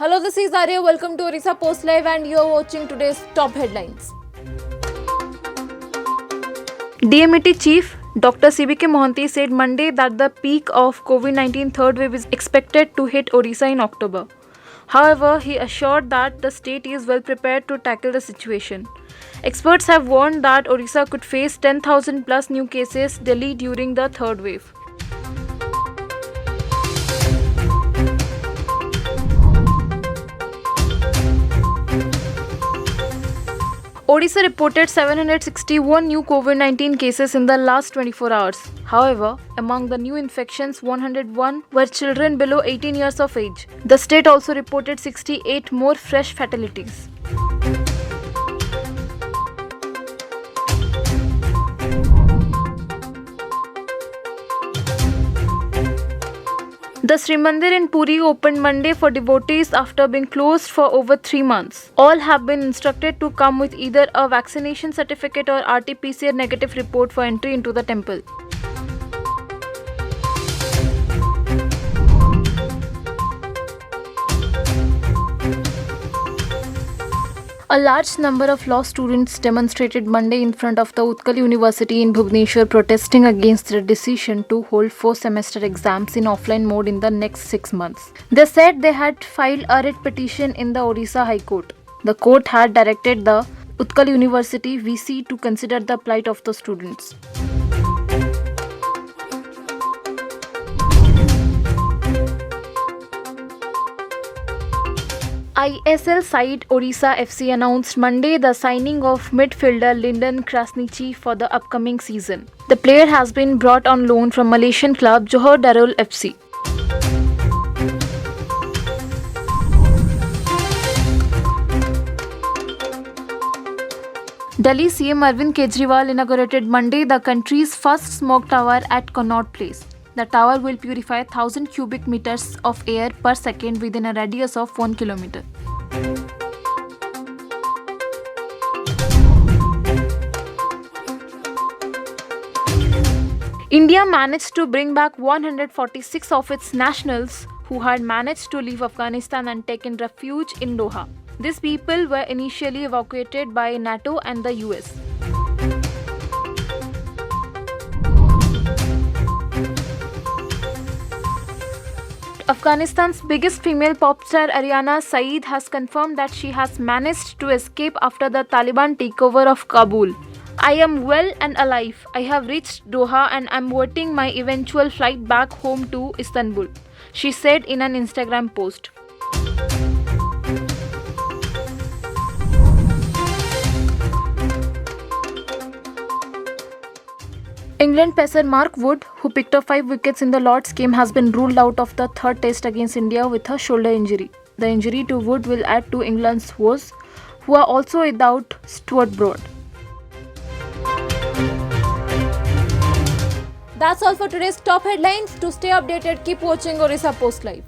Hello, this is Arya. Welcome to Orissa Post Live and you are watching today's top headlines. DMET Chief Dr. CBK Mohanty said Monday that the peak of COVID-19 third wave is expected to hit Orissa in October. However, he assured that the state is well prepared to tackle the situation. Experts have warned that Orissa could face 10,000 plus new cases daily during the third wave. Odisha reported 761 new COVID-19 cases in the last 24 hours. However, among the new infections, 101 were children below 18 years of age. The state also reported 68 more fresh fatalities. The Sri Mandir in Puri opened Monday for devotees after being closed for over 3 months. All have been instructed to come with either a vaccination certificate or RT-PCR negative report for entry into the temple. A large number of law students demonstrated Monday in front of the Utkal University in Bhubaneswar protesting against the decision to hold 4-semester exams in offline mode in the next 6 months. They said they had filed a writ petition in the Odisha High Court. The court had directed the Utkal University VC to consider the plight of the students. ISL side Odisha FC announced Monday the signing of midfielder Lyndon Krasniqi for the upcoming season. The player has been brought on loan from Malaysian club Johor Darul FC. Delhi CM Arvind Kejriwal inaugurated Monday the country's first smoke tower at Connaught Place. The tower will purify 1,000 cubic meters of air per second within a radius of 1 kilometer. India managed to bring back 146 of its nationals who had managed to leave Afghanistan and taken refuge in Doha. These people were initially evacuated by NATO and the US. Afghanistan's biggest female pop star Ariana Saeed has confirmed that she has managed to escape after the Taliban takeover of Kabul. I am well and alive. I have reached Doha and I'm waiting my eventual flight back home to Istanbul, she said in an Instagram post. England pacer Mark Wood, who picked up 5 wickets in the Lord's game, has been ruled out of the third test against India with a shoulder injury. The injury to Wood will add to England's woes, who are also without Stuart Broad. That's all for today's top headlines. To stay updated, keep watching Orissa Post Live.